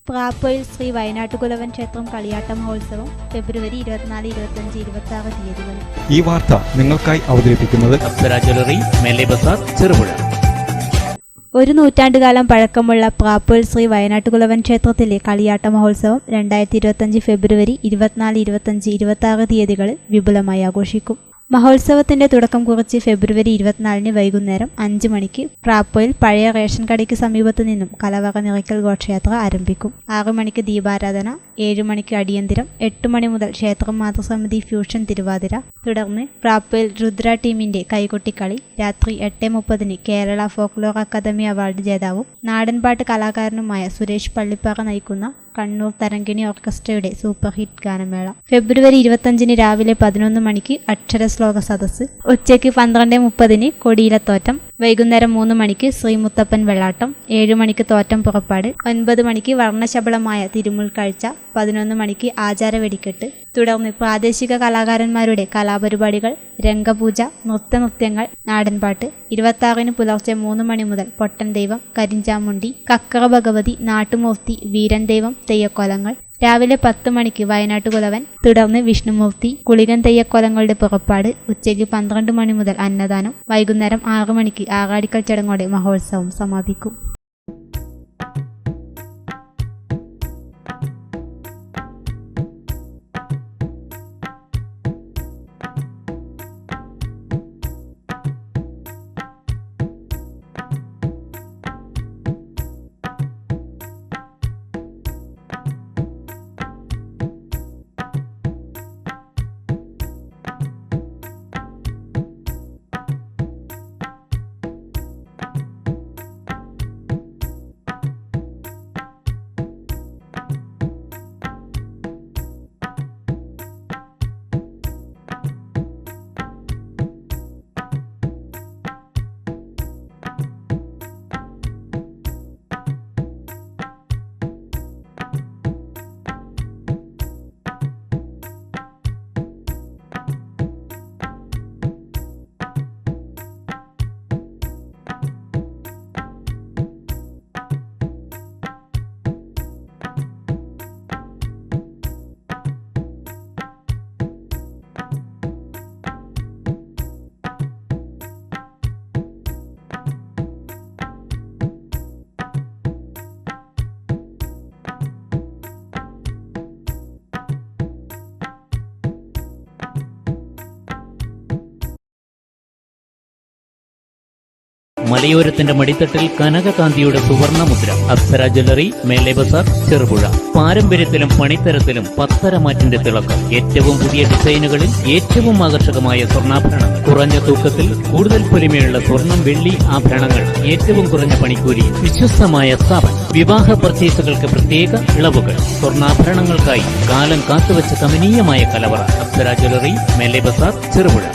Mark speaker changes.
Speaker 1: പ്രാപ്പോയിൽ ശ്രീ വയനാട്ടുകുലവൻ ക്ഷേത്രം കളിയാട്ട മഹോത്സവം ഫെബ്രുവരി 24, 25, 26 തീയതികളിൽ.
Speaker 2: ഈ വാർത്ത നിങ്ങൾക്കായി അവതരിപ്പിക്കുന്നത്
Speaker 3: അപ്സര ജ്വല്ലറി, മേലെ ബസാർ, ചെറുപുഴ.
Speaker 1: ഒരു നൂറ്റാണ്ടുകാലം പഴക്കമുള്ള പ്രാപ്പോയിൽ ശ്രീ വയനാട്ടുകുലവൻ ക്ഷേത്രത്തിലെ കളിയാട്ട മഹോത്സവം 2025 ഫെബ്രുവരി 24, 25, 26 തീയതികളിൽ വിപുലമായി ആഘോഷിക്കും. മഹോത്സവത്തിന്റെ തുടക്കം കുറിച്ച് ഫെബ്രുവരി 24 വൈകുന്നേരം 5 മണിക്ക് പ്രാപ്പോയിൽ പഴയ റേഷൻ കടയ്ക്ക് സമീപത്തു നിന്നും കലവറ നിറയ്ക്കൽ ഘോഷയാത്ര ആരംഭിക്കും. 6 മണിക്ക് ദീപാരാധന, 7 മണിക്ക് അടിയന്തിരം, 8 മണി മുതൽ ക്ഷേത്രം മാതൃസമിതി ഫ്യൂഷൻ തിരുവാതിര, തുടർന്ന് പ്രാപ്പോയിൽ രുദ്ര ടീമിന്റെ കൈകൊട്ടിക്കളി, രാത്രി 8:30 കേരള ഫോക്ലോർ അക്കാദമി അവാർഡ് ജേതാവും നാടൻപാട്ട് കലാകാരനുമായ സുരേഷ് പള്ളിപ്പാറ നയിക്കുന്ന കണ്ണൂർ തരങ്കിണി ഓർക്കസ്ട്രയുടെ സൂപ്പർ ഹിറ്റ് ഗാനമേള. ഫെബ്രുവരി 25 രാവിലെ 11 മണിക്ക് അക്ഷരശ്ലോക സദസ്സ്, ഉച്ചയ്ക്ക് 12:30 കൊടിയിലത്തോറ്റം, വൈകുന്നേരം 3 മണിക്ക് ശ്രീമുത്തപ്പൻ വെള്ളാട്ടം, 7 മണിക്ക് തോറ്റം പുറപ്പാട്, 9 മണിക്ക് വർണ്ണശബളമായ തിരുമുൽക്കാഴ്ച, 11 മണിക്ക് ആചാര വെടിക്കെട്ട്, തുടർന്ന് പ്രാദേശിക കലാകാരന്മാരുടെ കലാപരിപാടികൾ, രംഗപൂജ, നൃത്യങ്ങൾ, നാടൻപാട്ട്. 26 പുലർച്ചെ 3 മണി മുതൽ പൊട്ടൻ ദൈവം, കരിഞ്ചാമുണ്ടി, കക്കറ ഭഗവതി, നാട്ടുമൂർത്തി, വീരൻ ദൈവം, തെയ്യക്കോലങ്ങൾ. രാവിലെ 10 മണിക്ക് വയനാട്ടുകുലവൻ, തുടർന്ന് വിഷ്ണുമൂർത്തി, കുളികൻ തെയ്യക്കോലങ്ങളുടെ പുറപ്പാട്. ഉച്ചയ്ക്ക് 12 മണി മുതൽ അന്നദാനം, വൈകുന്നേരം 6 മണിക്ക് ആറാടിക്കൽ ചടങ്ങോടെ മഹോത്സവം സമാപിക്കും.
Speaker 3: മലയോരത്തിന്റെ മടിത്തട്ടിൽ കനകകാന്തിയുടെ സുവർണമുദ്ര. അപ്സര ജ്വല്ലറി, മേലെ ബസാർ, ചെറുപുഴ. പാരമ്പര്യത്തിലും പണിത്തരത്തിലും പത്തരമാറ്റിന്റെ തിളക്കം. ഏറ്റവും പുതിയ ഡിസൈനുകളിൽ ഏറ്റവും ആകർഷകമായ സ്വർണ്ണാഭരണങ്ങൾ. കുറഞ്ഞ തൂക്കത്തിൽ കൂടുതൽ പൊലിമയുള്ള സ്വർണം, വെള്ളി ആഭരണങ്ങൾ. ഏറ്റവും കുറഞ്ഞ പണിക്കൂലി. വിശ്വസ്തമായ സ്ഥാപനം. വിവാഹ പർച്ചേസുകൾക്ക് പ്രത്യേക ഇളവുകൾ. സ്വർണ്ണാഭരണങ്ങൾക്കായി കാലം കാത്തുവച്ച കമനീയമായ കലവറ. അപ്സര ജ്വല്ലറി, മേലെ ബസാർ, ചെറുപുഴ.